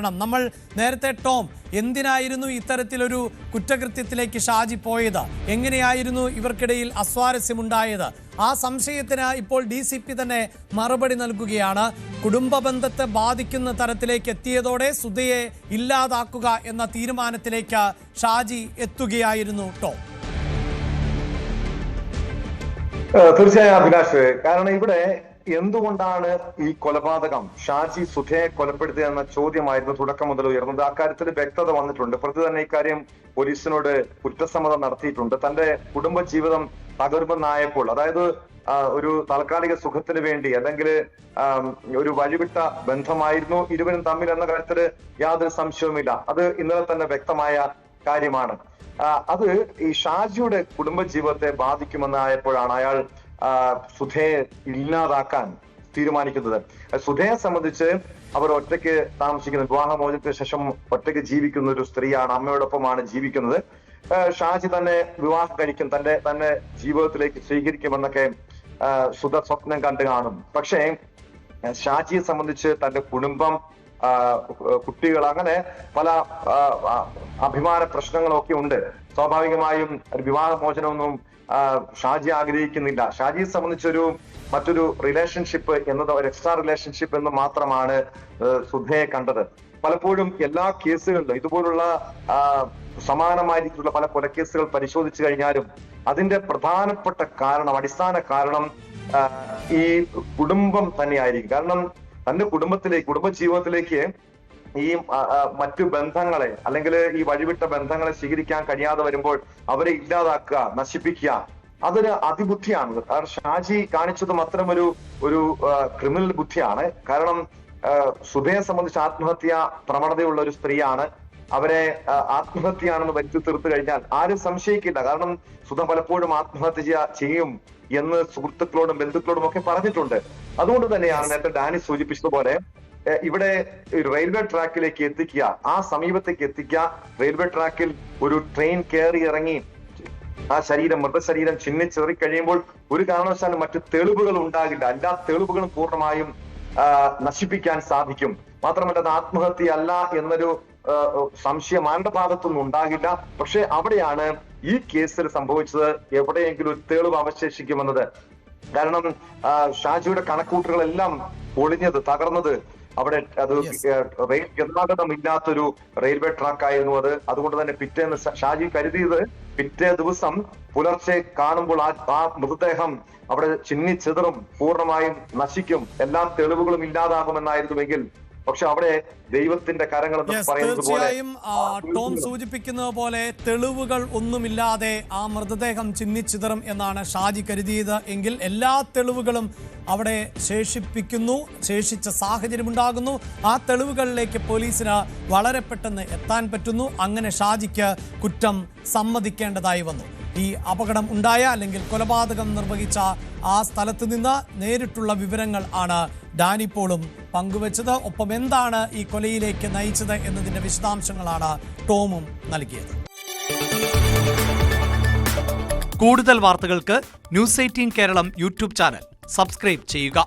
നമ്മൾ നേരത്തെ ടോം എന്തിനായിരുന്നു ഇത്തരത്തിലൊരു കുറ്റകൃത്യത്തിലേക്ക് ഷാജി പോയത്, എങ്ങനെയായിരുന്നു ഇവർക്കിടയിൽ അസ്വാരസ്യമുണ്ടായത്, ആ സംശയത്തിന് ഇപ്പോൾ DCP തന്നെ മറുപടി നൽകുകയാണ്. കുടുംബ ബന്ധത്തെ ബാധിക്കുന്ന തരത്തിലേക്ക് എത്തിയതോടെ സുധയെ ഇല്ലാതാക്കുക എന്ന തീരുമാനത്തിലേക്ക് ഷാജി എത്തുകയായിരുന്നു ടോം. തീർച്ചയായും അഭിലാഷ്, കാരണം ഇവിടെ എന്തുകൊണ്ടാണ് ഈ കൊലപാതകം ഷാജി സുധയെ കൊലപ്പെടുത്തിയെന്ന ചോദ്യമായിരുന്നു തുടക്കം മുതൽ ഉയർന്നത്. അക്കാര്യത്തിൽ വ്യക്തത വന്നിട്ടുണ്ട്. പ്രതി തന്നെ ഇക്കാര്യം പോലീസിനോട് കുറ്റസമ്മതം നടത്തിയിട്ടുണ്ട്. തന്റെ കുടുംബജീവിതം തകർമെന്നായപ്പോൾ, അതായത് ഒരു താൽക്കാലിക സുഖത്തിന് വേണ്ടി അല്ലെങ്കിൽ ഒരു വഴിവിട്ട ബന്ധമായിരുന്നു ഇരുവരും തമ്മിൽ എന്ന കാര്യത്തിൽ യാതൊരു സംശയവുമില്ല. അത് ഇന്നലെ തന്നെ വ്യക്തമായ കാര്യമാണ്. അത് ഈ ഷാജിയുടെ കുടുംബജീവിതത്തെ ബാധിക്കുമെന്നായപ്പോഴാണ് അയാൾ സുധയെ ഇല്ലാതാക്കാൻ തീരുമാനിക്കുന്നത്. സുധയെ സംബന്ധിച്ച് അവർ ഒറ്റയ്ക്ക് താമസിക്കുന്ന, വിവാഹമോചനത്തിന് ശേഷം ഒറ്റയ്ക്ക് ജീവിക്കുന്ന ഒരു സ്ത്രീയാണ്, അമ്മയോടൊപ്പമാണ് ജീവിക്കുന്നത്. ഷാജി തന്നെ വിവാഹം കഴിക്കും, തന്നെ ജീവിതത്തിലേക്ക് സ്വീകരിക്കുമെന്നൊക്കെ സുധ സ്വപ്നം കണ്ടു കാണും. പക്ഷേ ഷാജിയെ സംബന്ധിച്ച് തന്റെ കുടുംബം, കുട്ടികൾ, അങ്ങനെ പല അഭിമാന പ്രശ്നങ്ങളൊക്കെ ഉണ്ട്. സ്വാഭാവികമായും വിവാഹമോചനമൊന്നും ഷാജി ആഗ്രഹിക്കുന്നില്ല. ഷാജിയെ സംബന്ധിച്ചൊരു മറ്റൊരു റിലേഷൻഷിപ്പ് എന്നത് ഒരു എക്സ്ട്രാ റിലേഷൻഷിപ്പ് എന്ന് മാത്രമാണ് സുധയെ കണ്ടത്. പലപ്പോഴും എല്ലാ കേസുകളിലും ഇതുപോലുള്ള സമാനമായിട്ടുള്ള പല കൊലക്കേസുകൾ പരിശോധിച്ചു കഴിഞ്ഞാലും അതിന്റെ പ്രധാനപ്പെട്ട കാരണം, അടിസ്ഥാന കാരണം ഈ കുടുംബം തന്നെയായിരിക്കും. കാരണം തന്റെ കുടുംബജീവിതത്തിലേക്ക് ഈ മറ്റു ബന്ധങ്ങളെ അല്ലെങ്കിൽ ഈ വഴിവിട്ട ബന്ധങ്ങളെ സ്വീകരിക്കാൻ കഴിയാതെ വരുമ്പോൾ അവരെ ഇല്ലാതാക്കുക, നശിപ്പിക്കുക, അതൊരു അതിബുദ്ധിയാണ്. ഷാജി കാണിച്ചതും അത്തരമൊരു ക്രിമിനൽ ബുദ്ധിയാണ്. കാരണം സുധയെ സംബന്ധിച്ച് ആത്മഹത്യ പ്രവണതയുള്ള ഒരു സ്ത്രീയാണ്. അവരെ ആത്മഹത്യയാണെന്ന് വരുത്തി തീർത്തു കഴിഞ്ഞാൽ ആരും സംശയിക്കില്ല. കാരണം സുധ പലപ്പോഴും ആത്മഹത്യ ചെയ്യും എന്ന് സുഹൃത്തുക്കളോടും ബന്ധുക്കളോടും ഒക്കെ പറഞ്ഞിട്ടുണ്ട്. അതുകൊണ്ട് തന്നെയാണ് നേരത്തെ ഡാനി സൂചിപ്പിച്ചതുപോലെ ഇവിടെ റെയിൽവേ ട്രാക്കിലേക്ക് എത്തിക്കുക, ആ സമീപത്തേക്ക് എത്തിക്കുക, റെയിൽവേ ട്രാക്കിൽ ഒരു ട്രെയിൻ കയറി ഇറങ്ങി ആ മൃതശരീരം ചിന്നിച്ചെറി കഴിയുമ്പോൾ ഒരു കാരണവശാലും മറ്റു തെളിവുകൾ ഉണ്ടാകില്ല. എല്ലാ തെളിവുകളും പൂർണ്ണമായും നശിപ്പിക്കാൻ സാധിക്കും. മാത്രമല്ല അത് ആത്മഹത്യ അല്ല എന്നൊരു സംശയം ആരുടെ ഭാഗത്തൊന്നും ഉണ്ടാകില്ല. പക്ഷെ അവിടെയാണ് ഈ കേസിൽ സംഭവിച്ചത്, എവിടെയെങ്കിലും ഒരു തെളിവ് അവശേഷിക്കുമെന്നത്. കാരണം ഷാജിയുടെ കണക്കൂട്ടുകളെല്ലാം പൊളിഞ്ഞത്, തകർന്നത് അവിടെ അത് റെയിൽ ഗതാഗതം ഇല്ലാത്തൊരു റെയിൽവേ ട്രാക്ക് ആയിരുന്നു അത്. അതുകൊണ്ട് തന്നെ പിറ്റേന്ന് ഷാജി കരുതിയത് പിറ്റേ ദിവസം പുലർച്ചെ കാണുമ്പോൾ ആ മൃതദേഹം അവിടെ ചിന്നിച്ചെതറും, പൂർണ്ണമായും നശിക്കും, എല്ലാ തെളിവുകളും ഇല്ലാതാകുമെന്നായിരുന്നുവെങ്കിൽ, പക്ഷെ അവിടെ ദൈവത്തിന്റെ കരങ്ങൾ എന്ന് പറയുന്നത് പോലെ, ടോം സൂചിപ്പിക്കുന്നത് പോലെ തെളിവുകൾ ഒന്നുമില്ലാതെ ആ മൃതദേഹം ചിന്നിച്ചിതറും എന്നാണ് ഷാജി കരുതിയത്. എങ്കിൽ എല്ലാ തെളിവുകളും അവിടെ ശേഷിച്ച സാഹചര്യം ഉണ്ടാകുന്നു. ആ തെളിവുകളിലേക്ക് പോലീസിന് വളരെ പെട്ടെന്ന് എത്താൻ പറ്റുന്നു. അങ്ങനെ ഷാജിക്ക് കുറ്റം സമ്മതിക്കേണ്ടതായി വന്നു. ഈ അപകടം ഉണ്ടായ അല്ലെങ്കിൽ കൊലപാതകം നിർവഹിച്ച ആ സ്ഥലത്ത് നിന്ന് നേരിട്ടുള്ള വിവരങ്ങൾ ആണ് ഡാനി പോളും പങ്കുവച്ചത്. ഒപ്പം എന്താണ് ഈ കൊലയിലേക്ക് നയിച്ചത് എന്നതിന്റെ വിശദാംശങ്ങളാണ് ടോമും നൽകിയത്. കൂടുതൽ വാർത്തകൾക്ക് News 18 കേരളം യൂട്യൂബ് ചാനൽ സബ്സ്ക്രൈബ് ചെയ്യുക.